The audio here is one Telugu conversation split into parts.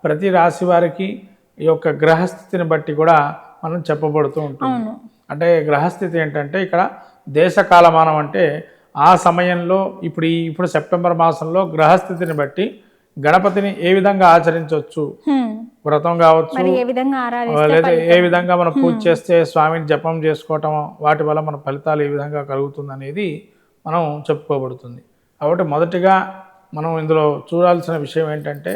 ప్రతి రాశి వారికి ఈ యొక్క గ్రహస్థితిని బట్టి కూడా మనం చెప్పబడుతూ ఉంటుంది. అంటే గ్రహస్థితి ఏంటంటే ఇక్కడ దేశకాలమానం అంటే ఆ సమయంలో ఇప్పుడు సెప్టెంబర్ మాసంలో గ్రహస్థితిని బట్టి గణపతిని ఏ విధంగా ఆచరించవచ్చు, వ్రతం కావచ్చు, లేదా ఏ విధంగా మనం పూజ చేస్తే స్వామిని జపం చేసుకోవటం వాటి వల్ల మన ఫలితాలు ఏ విధంగా కలుగుతుంది అనేది మనం చెప్పుకోబడుతుంది. కాబట్టి మొదటిగా మనం ఇందులో చూడాల్సిన విషయం ఏంటంటే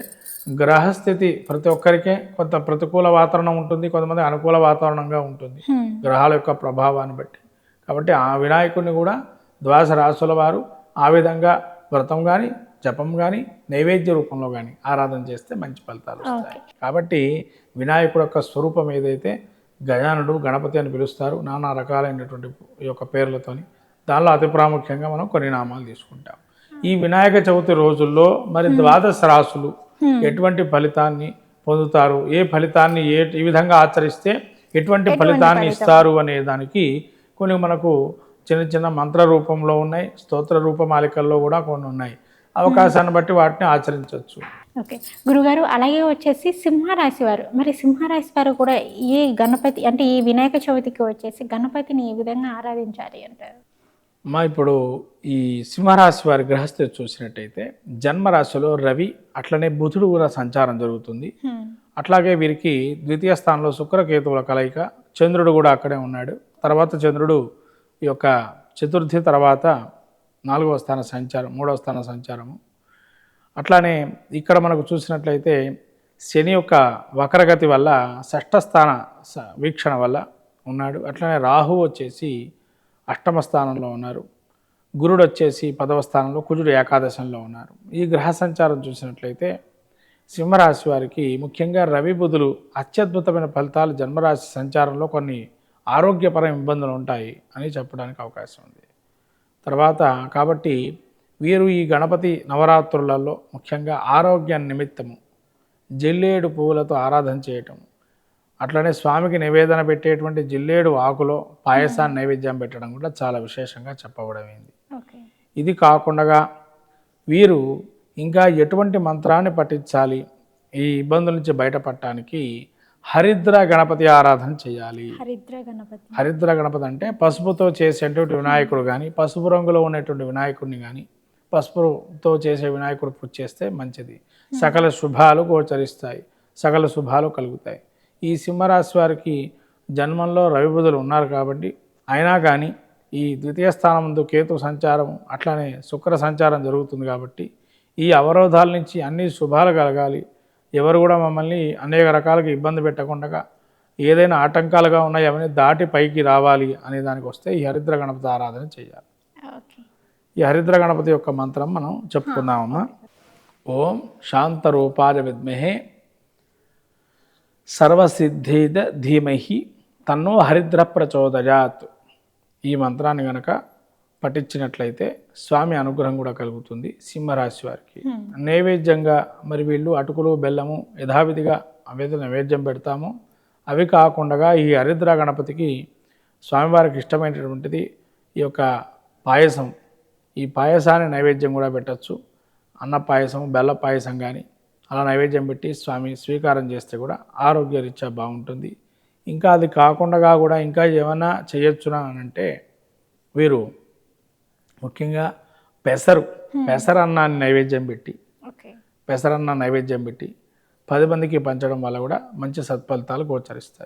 గ్రహస్థితి ప్రతి ఒక్కరికే కొంత ప్రతికూల వాతావరణం ఉంటుంది, కొంతమంది అనుకూల వాతావరణంగా ఉంటుంది గ్రహాల యొక్క ప్రభావాన్ని బట్టి. కాబట్టి ఆ వినాయకుడిని కూడా ద్వాదశ రాశుల వారు ఆ విధంగా వ్రతం కానీ జపం కానీ నైవేద్య రూపంలో కానీ ఆరాధన చేస్తే మంచి ఫలితాలు వస్తాయి. కాబట్టి వినాయకుడు యొక్క స్వరూపం ఏదైతే గజానుడు గణపతి అని పిలుస్తారు నానా రకాలైనటువంటి ఈ యొక్క పేర్లతోని, దానిలో అతి ప్రాముఖ్యంగా మనం కొన్ని నామాలు తీసుకుంటాం. ఈ వినాయక చవితి రోజుల్లో మరి ద్వాదశ రాశులు ఎటువంటి ఫలితాన్ని పొందుతారు, ఏ ఫలితాన్ని ఏ విధంగా ఆచరిస్తే ఎటువంటి ఫలితాన్ని ఇస్తారు అనే దానికి కొన్ని మనకు చిన్న చిన్న మంత్ర రూపంలో ఉన్నాయి, స్తోత్ర రూపమాలికల్లో కూడా కొన్ని ఉన్నాయి. అవకాశాన్ని బట్టి వాటిని ఆచరించవచ్చు. ఓకే గురుగారు, అలాగే వచ్చేసి సింహరాశి వారు, మరి సింహరాశి వారు కూడా ఈ గణపతి అంటే ఈ వినాయక చవితికి వచ్చేసి గణపతిని ఏ విధంగా ఆరాధించాలి అంటారు? ఇప్పుడు ఈ సింహరాశి వారి గ్రహస్థితి చూసినట్టయితే జన్మరాశిలో రవి అట్లనే బుధుడు కూడా సంచారం జరుగుతుంది. అట్లాగే వీరికి ద్వితీయ స్థానంలో శుక్రకేతువుల కలయిక, చంద్రుడు కూడా అక్కడే ఉన్నాడు. తర్వాత చంద్రుడు ఈ యొక్క చతుర్థి తర్వాత 4వ స్థాన సంచారం, 3వ స్థాన సంచారము. అట్లానే ఇక్కడ మనకు చూసినట్లయితే శని యొక్క వక్రగతి వల్ల 6వ స్థాన వీక్షణ వల్ల ఉన్నాడు. అట్లనే రాహు వచ్చేసి 8వ స్థానంలో ఉన్నారు. గురుడు వచ్చేసి 10వ స్థానంలో, కుజుడు ఏకాదశంలో ఉన్నారు. ఈ గ్రహ సంచారం చూసినట్లయితే సింహరాశి వారికి ముఖ్యంగా రవి బుధులు అత్యద్భుతమైన ఫలితాలు జన్మరాశి సంచారంలో కొన్ని ఆరోగ్యపరమైన ఇబ్బందులు ఉంటాయి అని చెప్పడానికి అవకాశం ఉంది. తర్వాత కాబట్టి వీరు ఈ గణపతి నవరాత్రులలో ముఖ్యంగా ఆరోగ్య నిమిత్తము జిల్లేడు పువ్వులతో ఆరాధన చేయటం, అట్లనే స్వామికి నివేదన పెట్టేటువంటి జిల్లేడు ఆకులో పాయసాన్ని నైవేద్యం పెట్టడం కూడా చాలా విశేషంగా చెప్పబడింది. ఇది కాకుండా వీరు ఇంకా ఎటువంటి మంత్రాన్ని పఠించాలి ఈ ఇబ్బందుల నుంచి బయటపడటానికి హరిద్ర గణపతి ఆరాధన చేయాలి. హరిద్ర గణపతి అంటే పసుపుతో చేసేటువంటి వినాయకుడు కానీ, పసుపు రంగులో ఉన్నటువంటి వినాయకుడిని కానీ పసుపుతో చేసే వినాయకుడు పూజ చేస్తే మంచిది. సకల శుభాలు గోచరిస్తాయి, సకల శుభాలు కలుగుతాయి. ఈ సింహరాశి వారికి జన్మంలో రవి బుధులు ఉన్నారు కాబట్టి అయినా కానీ ఈ ద్వితీయ స్థానం ముందు కేతు సంచారం అట్లానే శుక్ర సంచారం జరుగుతుంది కాబట్టి ఈ అవరోధాల నుంచి అన్ని శుభాలు కలగాలి, ఎవరు కూడా మమ్మల్ని అనేక రకాలుగా ఇబ్బంది పెట్టకుండా ఏదైనా ఆటంకాలుగా ఉన్నాయి అవన్నీ దాటి పైకి రావాలి అనే దానికి వస్తే ఈ హరిద్ర గణపతి ఆరాధన చేయాలి. ఈ హరిద్ర గణపతి యొక్క మంత్రం మనం చెప్పుకుందామమ్మా. ఓం శాంతరూపాయ విద్మహే సర్వసిద్ధిద ధీమహి తన్నో హరిద్ర ప్రచోదయాత్. ఈ మంత్రాన్ని గనక పఠించినట్లయితే స్వామి అనుగ్రహం కూడా కలుగుతుంది సింహరాశి వారికి. నైవేద్యంగా మరి వీళ్ళు అటుకులు బెల్లము యథావిధిగా అవేదో నైవేద్యం పెడతాము. అవి కాకుండా ఈ హరిద్ర గణపతికి స్వామివారికి ఇష్టమైనటువంటిది ఈ యొక్క పాయసం, ఈ పాయసాన్ని నైవేద్యం కూడా పెట్టచ్చు. అన్న పాయసం, బెల్ల పాయసం కానీ అలా నైవేద్యం పెట్టి స్వామి స్వీకారం చేస్తే కూడా ఆరోగ్యరీత్యా బాగుంటుంది. ఇంకా అది కాకుండా కూడా ఇంకా ఏమైనా చేయొచ్చునా అని అంటే వీరు ముఖ్యంగా పెసరన్నాన్ని నైవేద్యం పెట్టి 10 మందికి పంచడం వల్ల కూడా మంచి సత్ఫలితాలు గోచరిస్తాయి.